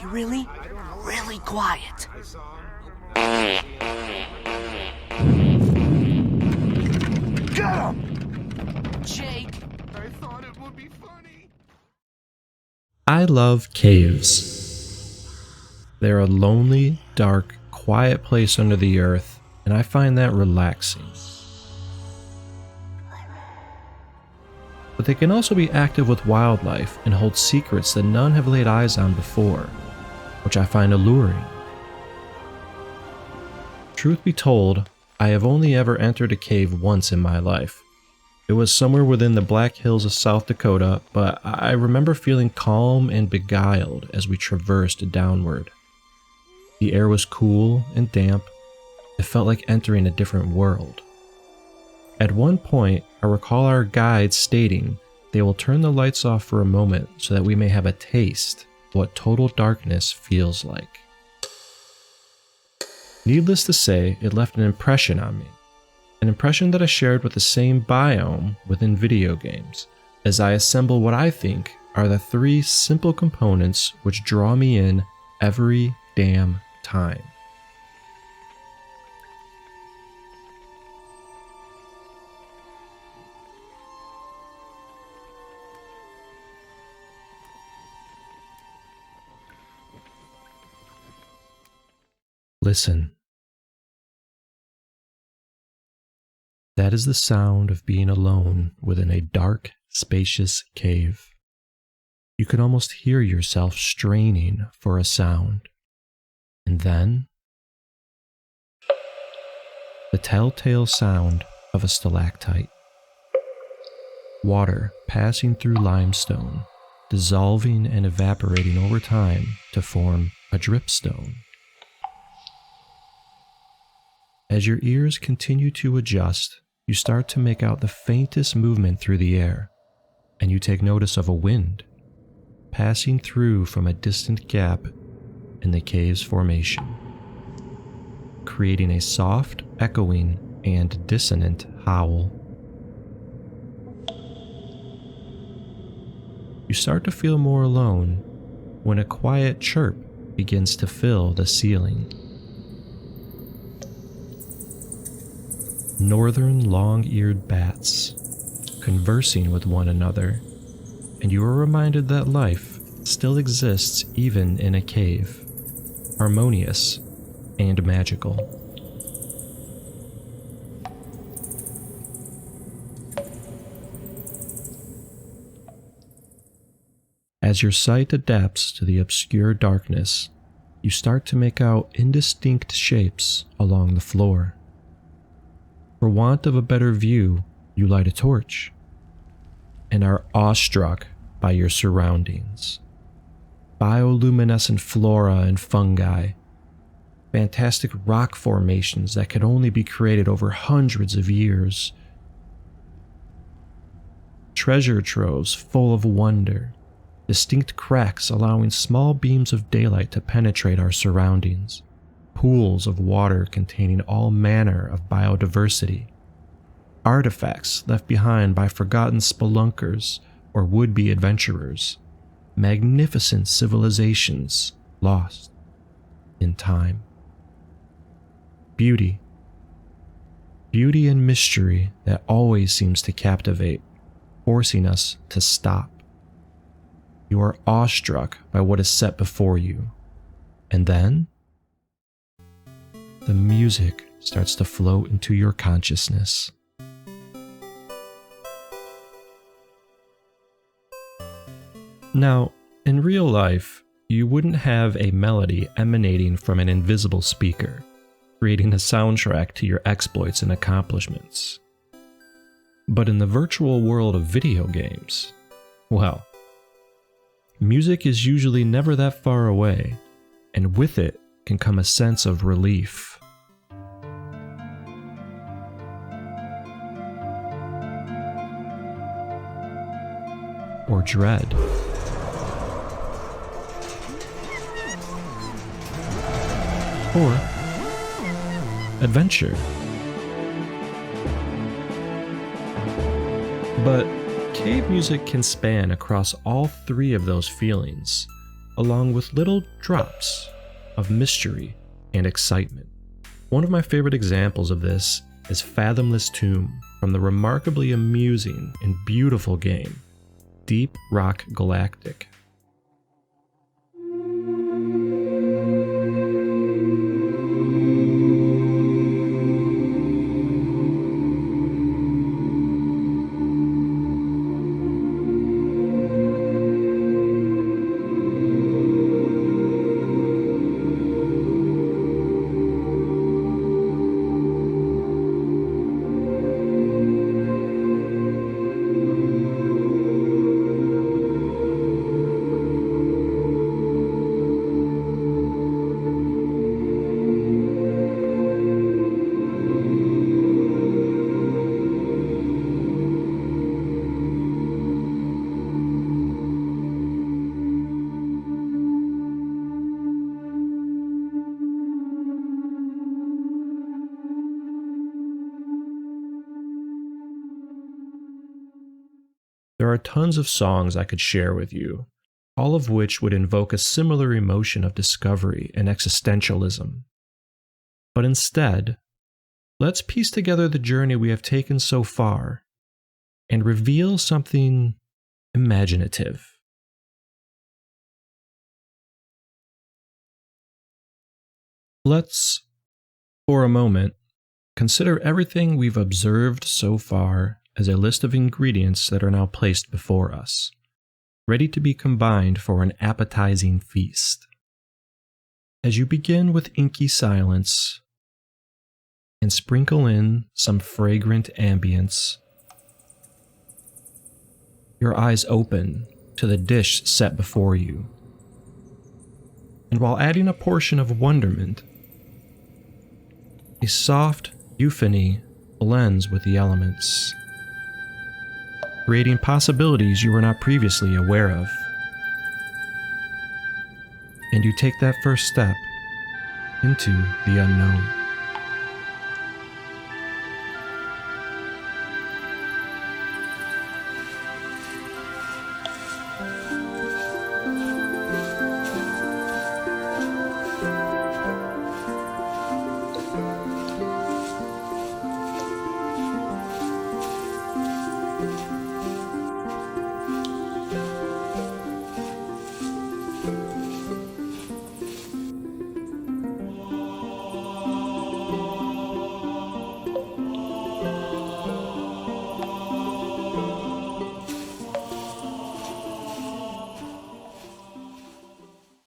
be really, really quiet. Get him! Jake! I thought it would be funny. I love caves. They're a lonely, dark, quiet place under the earth, and I find that relaxing. But they can also be active with wildlife and hold secrets that none have laid eyes on before, which I find alluring. Truth be told, I have only ever entered a cave once in my life. It was somewhere within the Black Hills of South Dakota, but I remember feeling calm and beguiled as we traversed downward. The air was cool and damp. It felt like entering a different world. At one point, I recall our guide stating they will turn the lights off for a moment so that we may have a taste of what total darkness feels like. Needless to say, it left an impression on me. An impression that I shared with the same biome within video games, as I assemble what I think are the 3 simple components which draw me in every damn time. Listen. That is the sound of being alone within a dark, spacious cave. You can almost hear yourself straining for a sound. And then, the telltale sound of a stalactite. Water passing through limestone, dissolving and evaporating over time to form a dripstone. As your ears continue to adjust, you start to make out the faintest movement through the air, and you take notice of a wind passing through from a distant gap in the cave's formation, creating a soft, echoing, and dissonant howl. You start to feel more alone when a quiet chirp begins to fill the ceiling. Northern long-eared bats conversing with one another, and you are reminded that life still exists even in a cave, harmonious and magical. As your sight adapts to the obscure darkness, you start to make out indistinct shapes along the floor. For want of a better view, you light a torch and are awestruck by your surroundings. Bioluminescent flora and fungi, fantastic rock formations that could only be created over hundreds of years, treasure troves full of wonder, distinct cracks allowing small beams of daylight to penetrate our surroundings, pools of water containing all manner of biodiversity, artifacts left behind by forgotten spelunkers or would-be adventurers, magnificent civilizations lost in time. Beauty and mystery that always seems to captivate, forcing us to stop. You are awestruck by what is set before you, and then the music starts to float into your consciousness. Now, in real life, you wouldn't have a melody emanating from an invisible speaker, creating a soundtrack to your exploits and accomplishments. But in the virtual world of video games, well, music is usually never that far away, and with it can come a sense of relief. Or dread. Or adventure. But cave music can span across all 3 of those feelings, along with little drops of mystery and excitement. One of my favorite examples of this is Fathomless Tomb from the remarkably amusing and beautiful game Deep Rock Galactic. There are tons of songs I could share with you, all of which would invoke a similar emotion of discovery and existentialism. But instead, let's piece together the journey we have taken so far and reveal something imaginative. Let's, for a moment, consider everything we've observed so far as a list of ingredients that are now placed before us, ready to be combined for an appetizing feast. As you begin with inky silence and sprinkle in some fragrant ambience, your eyes open to the dish set before you. And while adding a portion of wonderment, a soft euphony blends with the elements, creating possibilities you were not previously aware of. And you take that first step into the unknown.